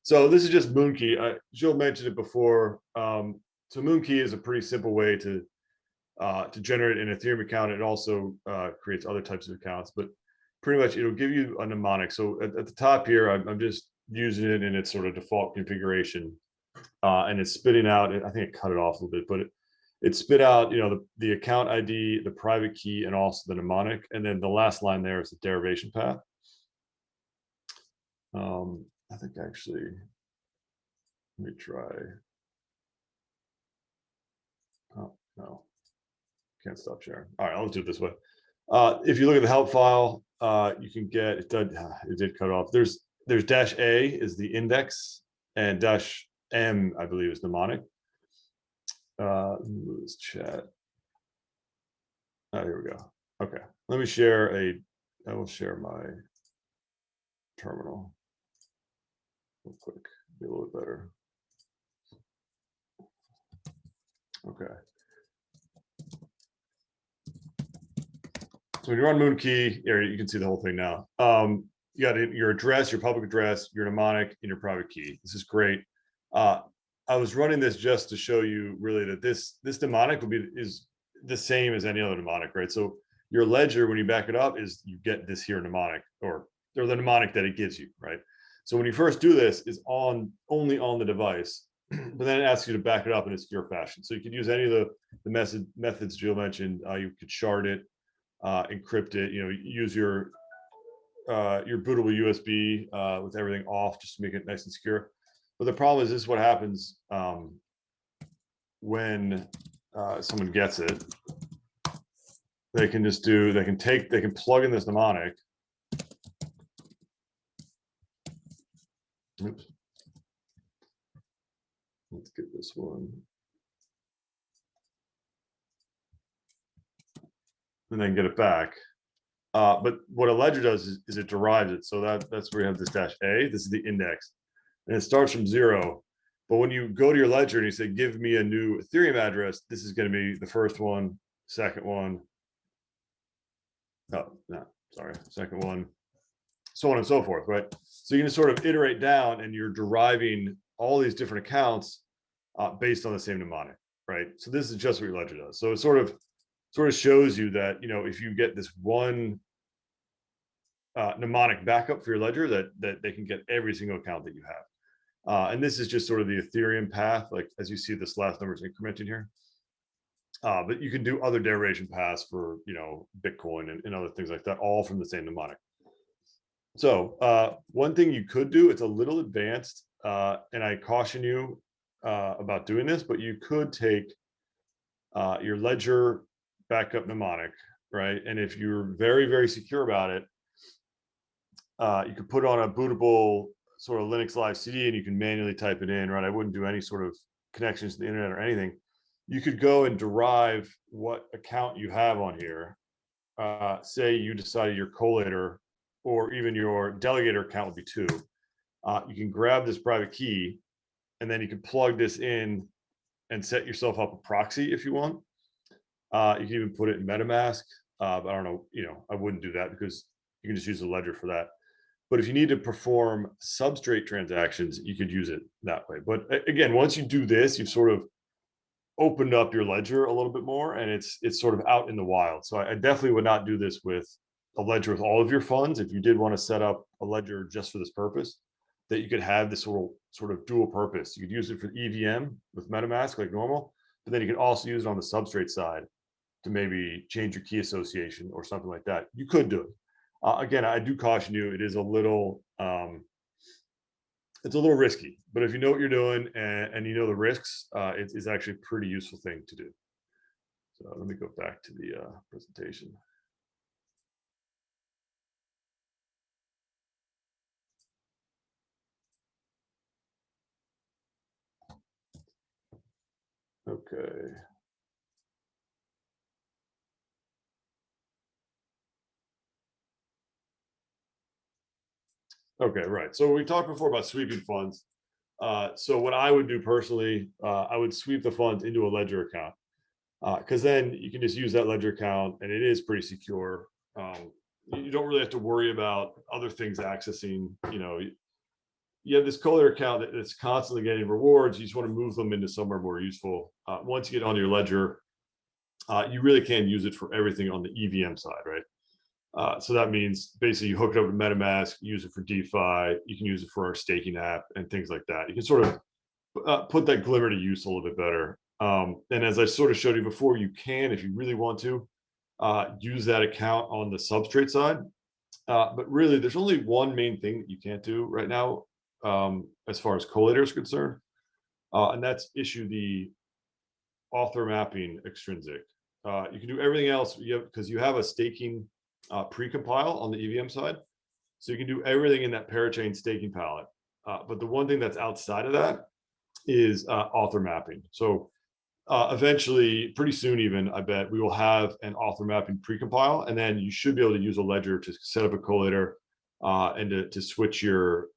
So this is just Moonkey. Jill mentioned it before. So Moonkey is a pretty simple way to to generate an Ethereum account. It also creates other types of accounts, but pretty much it'll give you a mnemonic. So at the top here, I'm just using it in its sort of default configuration, and it's spitting out. I think it cut it off a little bit, but it spit out, you know, the account ID, the private key, and also the mnemonic. And then the last line there is the derivation path. I think actually, let me try. Oh, no, can't stop sharing. All right, I'll do it this way. If you look at the help file, you can get, it did cut off. There's -A is the index, and -M, I believe, is mnemonic. Let me move this chat. Oh, here we go. Okay, let me share I will share my terminal real quick, be a little bit better. Okay. So when you're on Moonkey, here you can see the whole thing now. You got your address, your public address, your mnemonic, and your private key. This is great. I was running this just to show you really that this mnemonic is the same as any other mnemonic, right? So your ledger, when you back it up, is you get this here mnemonic, or the mnemonic that it gives you, right? So when you first do this, is only on the device, but then it asks you to back it up in a secure fashion. So you could use any of the methods Gil mentioned. You could shard it, encrypt it, you know, use your bootable USB with everything off just to make it nice and secure. But the problem is, this is what happens when someone gets it. They can plug in this mnemonic. Oops. Let's get this one. And then get it back. But what a ledger does is it derives it. So that's where you have this -A. This is the index. And it starts from 0. But when you go to your ledger and you say, give me a new Ethereum address, this is going to be the first one, second one. Oh, no, sorry, second one, so on and so forth, right? So you can sort of iterate down, and you're deriving all these different accounts based on the same mnemonic, right? So this is just what your ledger does. So it sort of shows you that, you know, if you get this one mnemonic backup for your ledger, that they can get every single account that you have. And this is just sort of the Ethereum path, like as you see this last number is incrementing here. But you can do other derivation paths for, you know, Bitcoin and other things like that, all from the same mnemonic. So one thing you could do, it's a little advanced, and I caution you about doing this, but you could take your ledger backup mnemonic, right? And if you're very, very secure about it, you could put on a bootable sort of Linux Live CD, and you can manually type it in, right? I wouldn't do any sort of connections to the internet or anything. You could go and derive what account you have on here. Say you decided your collator or even your delegator account would be 2. You can grab this private key, and then you can plug this in and set yourself up a proxy if you want. You can even put it in MetaMask. But I don't know, you know, I wouldn't do that because you can just use the ledger for that. But if you need to perform substrate transactions, you could use it that way. But again, once you do this, you've sort of opened up your ledger a little bit more, and it's sort of out in the wild. So I definitely would not do this with a ledger with all of your funds. If you did want to set up a ledger just for this purpose, that you could have this sort of dual purpose. You could use it for EVM with MetaMask like normal, but then you can also use it on the substrate side to maybe change your key association or something like that. You could do it. Again, I do caution you, it is a little, it's a little risky, but if you know what you're doing and you know the risks, it's actually a pretty useful thing to do. So let me go back to the presentation. Okay. Okay, right. So we talked before about sweeping funds. So what I would do personally, I would sweep the funds into a ledger account, because then you can just use that ledger account, and it is pretty secure. You don't really have to worry about other things accessing. You know, you have this collator account that's constantly getting rewards. You just want to move them into somewhere more useful. Once you get onto your ledger, you really can use it for everything on the EVM side, right? So that means basically you hook it up to MetaMask, use it for DeFi, you can use it for our staking app and things like that. You can sort of put that glimmer to use a little bit better. And as I sort of showed you before, you can, if you really want to, use that account on the substrate side. But really, there's only one main thing that you can't do right now, as far as collator is concerned, and that's issue the author mapping extrinsic. You can do everything else because you have a staking precompile on the EVM side. So you can do everything in that parachain staking palette. But the one thing that's outside of that is author mapping. So eventually, pretty soon even, I bet, we will have an author mapping precompile, and then you should be able to use a ledger to set up a collator and to switch your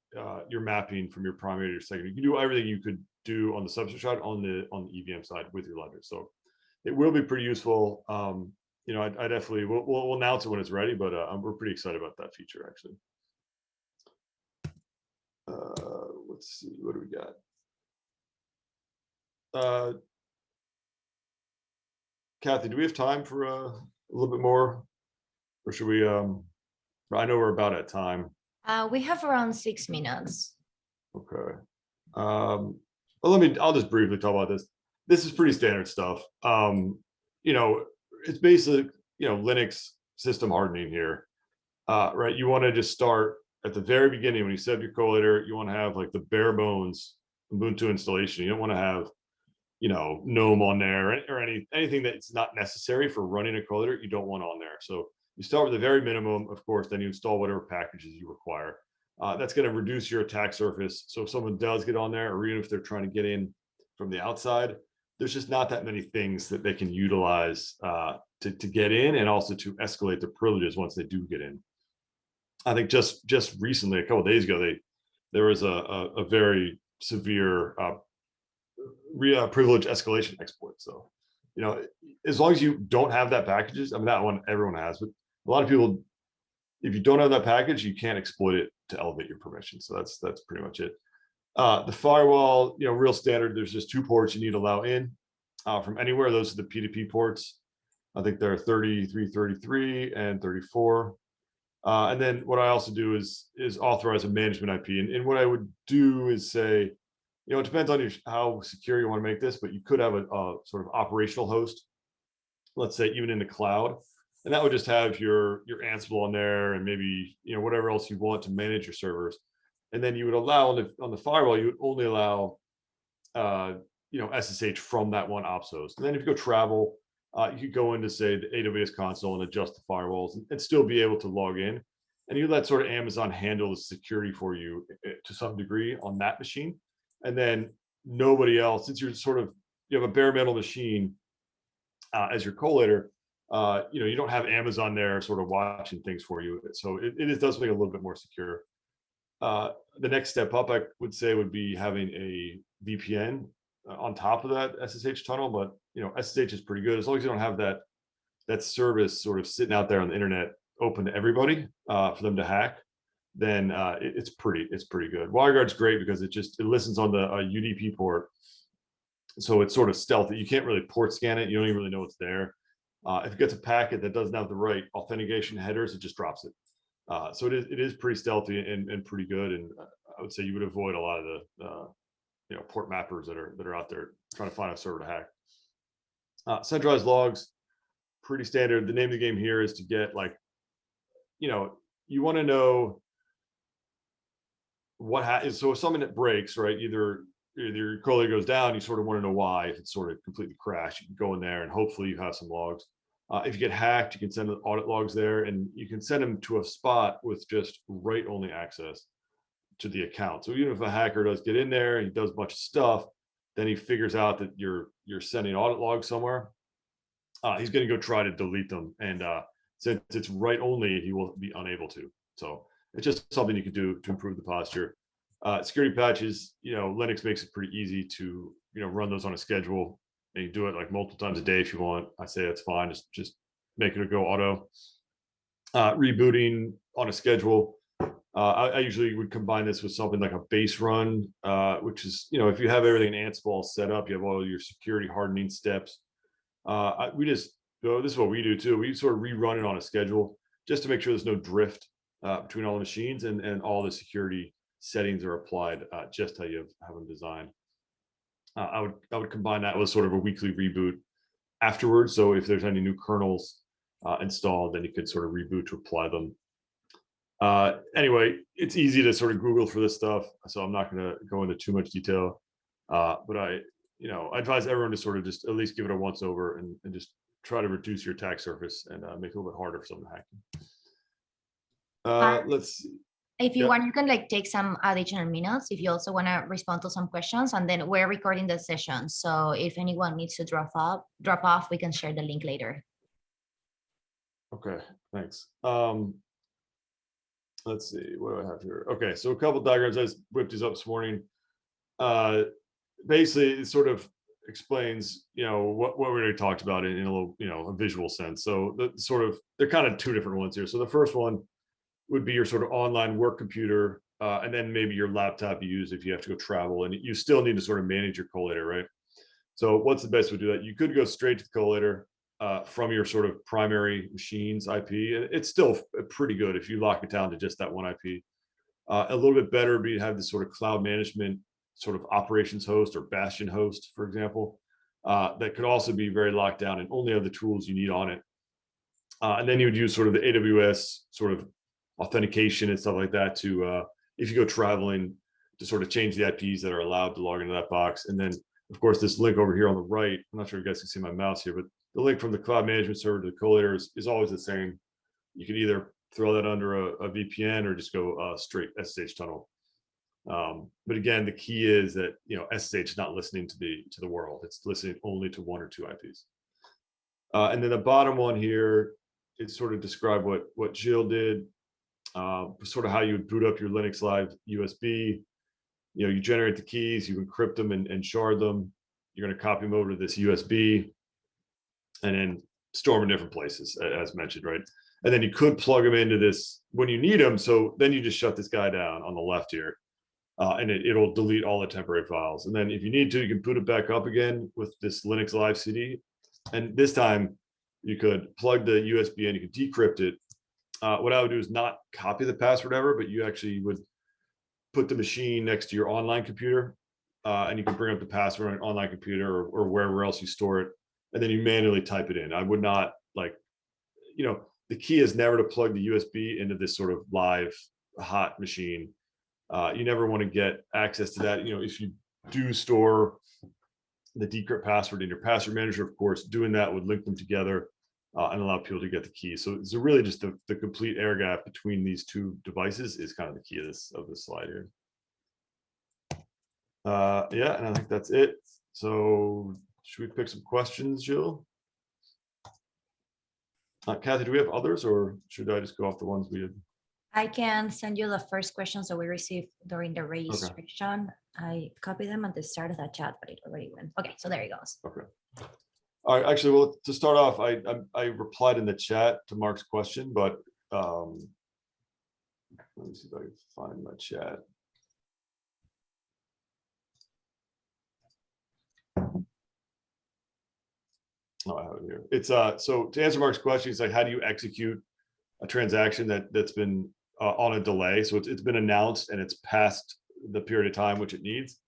mapping from your primary to your secondary. You can do everything you could do on the substrate side on the EVM side with your ledger. So it will be pretty useful. You know, I definitely we'll announce it when it's ready, but we're pretty excited about that feature actually. Let's see, what do we got? Kathy, do we have time for a little bit more, or should we? I know we're about at time. We have around 6 minutes. Okay. Well, I'll just briefly talk about this. This is pretty standard stuff. You know, it's basic, you know, Linux system hardening here, right? You want to just start at the very beginning when you set up your collator. You want to have like the bare bones Ubuntu installation. You don't want to have, you know, GNOME on there or anything that's not necessary for running a collator. You don't want on there. So you start with the very minimum, of course, then you install whatever packages you require. That's going to reduce your attack surface. So if someone does get on there, or even if they're trying to get in from the outside, there's just not that many things that they can utilize to get in, and also to escalate the privileges once they do get in. I think just recently, a couple of days ago, there was a very severe privilege escalation exploit. So, you know, as long as you don't have that packages, I mean, that one everyone has, but a lot of people, if you don't have that package, you can't exploit it to elevate your permission. So that's pretty much it. The firewall, you know, real standard. There's just 2 ports you need to allow in from anywhere. Those are the P2P ports. I think they're 33, 33, and 34. And then what I also do is authorize a management IP. And what I would do is say, you know, it depends on how secure you want to make this, but you could have a sort of operational host, let's say even in the cloud, and that would just have your Ansible on there and maybe, you know, whatever else you want to manage your servers. And then you would allow on the firewall, you would only allow, you know, SSH from that one ops host. And then if you go travel, you could go into, say, the AWS console and adjust the firewalls and still be able to log in. And you let sort of Amazon handle the security for you to some degree on that machine. And then nobody else, since you have a bare metal machine as your collator, you know, you don't have Amazon there sort of watching things for you. So it does make it a little bit more secure. The next step up, I would say, would be having a VPN on top of that SSH tunnel. But, you know, SSH is pretty good as long as you don't have that service sort of sitting out there on the internet open to everybody for them to hack. Then it's pretty good. WireGuard's great because it listens on the UDP port, so it's sort of stealthy. You can't really port scan it. You don't even really know it's there. If it gets a packet that doesn't have the right authentication headers, it just drops it. So it is pretty stealthy and pretty good. And I would say you would avoid a lot of the you know, port mappers that are out there trying to find a server to hack. Centralized logs, pretty standard. The name of the game here is to get, like, you know, you want to know what happens. So if something that breaks, right, either your collator goes down, you sort of want to know why. If it's sort of completely crashed, you can go in there and hopefully you have some logs. If you get hacked, you can send the audit logs there, and you can send them to a spot with just write-only access to the account. So even if a hacker does get in there and he does a bunch of stuff, then he figures out that you're sending audit logs somewhere, he's going to go try to delete them. And since it's write-only, he will be unable to. So it's just something you can do to improve the posture. Security patches, you know, Linux makes it pretty easy to, you know, run those on a schedule. And you do it like multiple times a day if you want. I say that's fine. Just make it go auto. Rebooting on a schedule. I usually would combine this with something like a base run, which is, you know, if you have everything in Ansible set up, you have all your security hardening steps. We just So this is what we do too. We sort of rerun it on a schedule just to make sure there's no drift between all the machines, and all the security settings are applied just how you have them designed. I would combine that with sort of a weekly reboot afterwards. So if there's any new kernels installed, then you could sort of reboot to apply them. Anyway, it's easy to sort of Google for this stuff, so I'm not going to go into too much detail. But I advise everyone to sort of just at least give it a once over and just try to reduce your attack surface and make it a little bit harder for someone to hack you. Let's see. If you want, you can like take some additional minutes if you also want to respond to some questions, and then we're recording the session. So if anyone needs to drop off, we can share the link later. Okay, thanks. Let's see, what do I have here? Okay, so a couple diagrams. I just whipped these up this morning. Basically, it sort of explains, what we already talked about in a little, a visual sense. So they're kind of two different ones here. So the first one would be your sort of online work computer, and then maybe your laptop you use if you have to go travel, and you still need to sort of manage your collator, right? So what's the best way to do that? You could go straight to the collator from your sort of primary machine's IP, and it's still pretty good if you lock it down to just that one IP. A little bit better would be to have this sort of cloud management sort of operations host or bastion host, for example, that could also be very locked down and only have the tools you need on it. And then you would use sort of the AWS sort of authentication and stuff like that to, if you go traveling, to sort of change the IPs that are allowed to log into that box. And then, of course, this link over here on the right, I'm not sure if you guys can see my mouse here, but the link from the cloud management server to the collator is always the same. You can either throw that under a VPN or just go straight SSH tunnel. But again, the key is that SSH is not listening to the world; it's listening only to one or two IPs. And then the bottom one here is sort of describe what Gil did, sort of how you would boot up your Linux Live USB. You generate the keys, you encrypt them and shard them. You're going to copy them over to this USB, and then store them in different places, as mentioned, right? And then you could plug them into this when you need them. So then you just shut this guy down on the left here. And it'll delete all the temporary files. And then if you need to, you can boot it back up again with this Linux Live CD. And this time you could plug the USB in, you could decrypt it. What I would do is not copy the password ever, but you actually would put the machine next to your online computer, and you can bring up the password on an online computer or wherever else you store it. And then you manually type it in. I would not the key is never to plug the USB into this sort of live hot machine. You never want to get access to that. If you do store the decrypt password in your password manager, of course, doing that would link them together and allow people to get the key. So really just the complete air gap between these two devices is kind of the key of this slide here. Yeah, and I think that's it. So should we pick some questions, Jill? Kathy, do we have others, or should I just go off the ones we did? I can send you the first questions that we received during the registration. Okay. I copied them at the start of that chat, but it already went. Okay, so there he goes. Okay. All right. Actually, well, to start off, I replied in the chat to Mark's question, but let me see if I can find my chat. Oh, I have it here. It's so to answer Mark's question, it's like, how do you execute a transaction that's been on a delay? So it's been announced and it's past the period of time which it needs.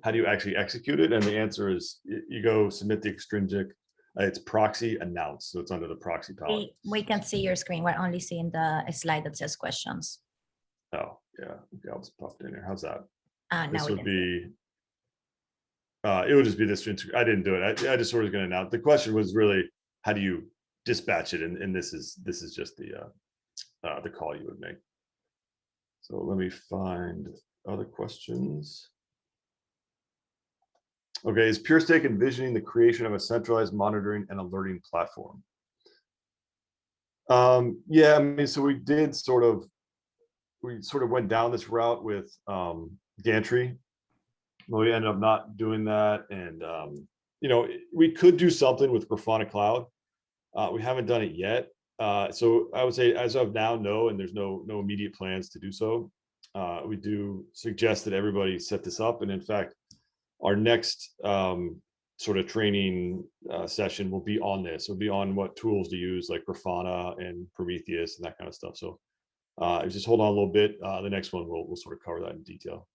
How do you actually execute it? And the answer is you go submit the extrinsic. It's proxy announce, so it's under the proxy palette. We can see your screen. We're only seeing the slide that says questions. Oh yeah, okay, I'll just pop it in here. How's that? This would be. It would just be this. I didn't do it. I just sort of going to announce. The question was really, how do you dispatch it? And this is just the call you would make. So let me find other questions. Okay, is PureStake envisioning the creation of a centralized monitoring and alerting platform? Yeah, I mean, so we sort of went down this route with Gantry. Well, we ended up not doing that, and we could do something with Grafana Cloud. We haven't done it yet, so I would say as of now, no, and there's no immediate plans to do so. We do suggest that everybody set this up, and in fact, our next sort of training session will be on this. It'll be on what tools to use, like Grafana and Prometheus and that kind of stuff. So just hold on a little bit. The next one we'll sort of cover that in detail.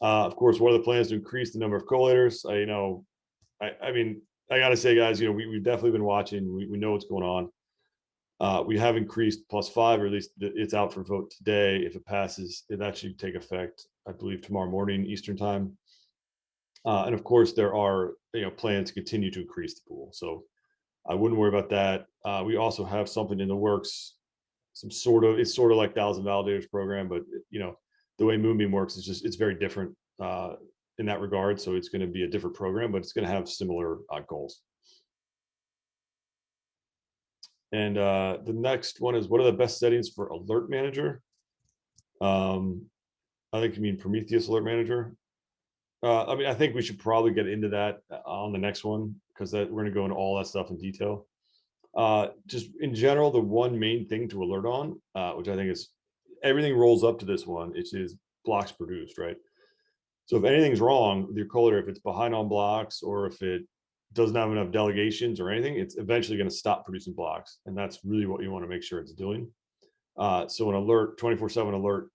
Of course, what are the plans to increase the number of collators? I mean, I gotta say, guys, we've definitely been watching. We know what's going on. We have increased +5, or at least it's out for vote today. If it passes, that should take effect, I believe, tomorrow morning Eastern time. And of course, there are plans to continue to increase the pool. So I wouldn't worry about that. We also have something in the works, it's sort of like 1,000 validators program, but the way Moonbeam works is it's very different in that regard. So it's going to be a different program, but it's going to have similar goals. And the next one is, what are the best settings for Alert Manager? I think you mean Prometheus Alert Manager. I mean, I think we should probably get into that on the next one, because we're going to go into all that stuff in detail. Just in general, the one main thing to alert on, which I think is everything rolls up to this one, it is blocks produced, right? So if anything's wrong with your collator, if it's behind on blocks, or if it doesn't have enough delegations or anything, it's eventually going to stop producing blocks. And that's really what you want to make sure it's doing. So an alert, 24/7 alert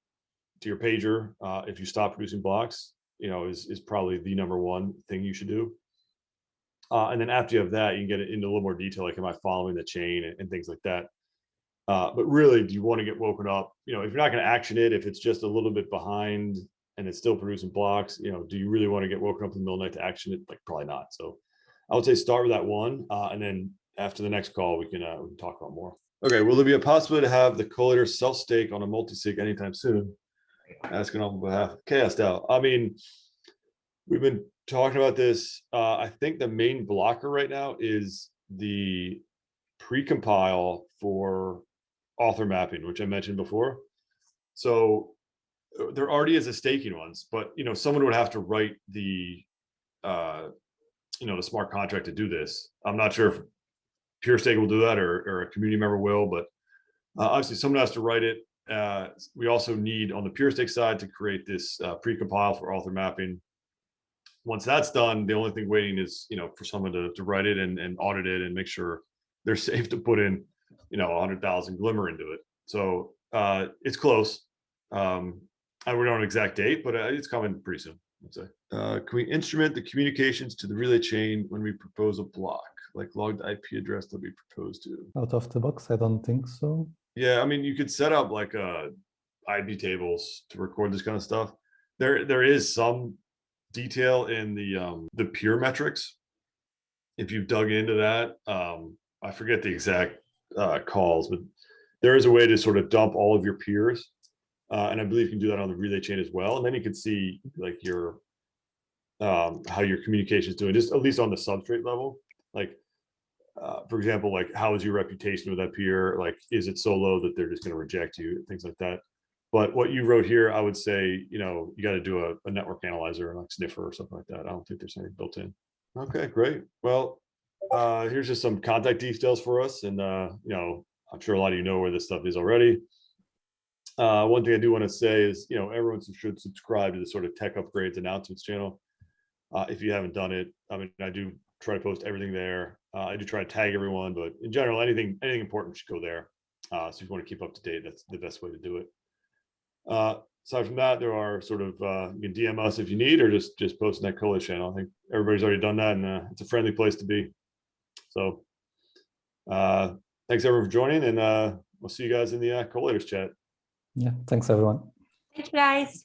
to your pager, if you stop producing blocks, is probably the #1 thing you should do. And then after you have that, you can get into a little more detail, like, am I following the chain and things like that. But really, do you want to get woken up? If you're not going to action it, if it's just a little bit behind and it's still producing blocks, do you really want to get woken up in the middle of the night to action it? Like, probably not. So I would say start with that one, and then after the next call, we can talk about more. Okay, will there be a possibility to have the collator self-stake on a multi-sig anytime soon? Asking on behalf of Chaos DAO. I mean, we've been talking about this. I think the main blocker right now is the precompile for author mapping, which I mentioned before. So there already is a staking ones, but someone would have to write the the smart contract to do this. I'm not sure if PureStake will do that or a community member will, but obviously someone has to write it. We also need on the PureStake side to create this precompile for author mapping. Once that's done, the only thing waiting is for someone to write it and audit it and make sure they're safe to put in 100,000 Glimmer into it. So it's close. We don't have an exact date, but it's coming pretty soon, I'd say. Can we instrument the communications to the relay chain when we propose a block, like logged IP address that we propose to? Out of the box, I don't think so. Yeah, I mean, you could set up like IP tables to record this kind of stuff. There is some detail in the peer metrics. If you've dug into that, I forget the exact calls, but there is a way to sort of dump all of your peers, and I believe you can do that on the relay chain as well. And then you can see like your how your communication is doing, just at least on the substrate level. Like, for example, like, how is your reputation with that peer? Like, is it so low that they're just going to reject you? Things like that. But what you wrote here, I would say, you got to do a network analyzer, like sniffer or something like that. I don't think there's anything built in. Okay, great. Well, here's just some contact details for us. And, I'm sure a lot of you know where this stuff is already. One thing I do want to say is, everyone should subscribe to the sort of tech upgrades announcements channel. If you haven't done it, I mean, I do try to post everything there. I do try to tag everyone, but in general, anything important should go there. So if you want to keep up to date, that's the best way to do it. Aside from that, there are sort of, you can DM us if you need, or just post in that Coalition channel. I think everybody's already done that, and it's a friendly place to be. So thanks everyone for joining, and we'll see you guys in the Collators chat. Yeah, thanks everyone. Thank you, guys.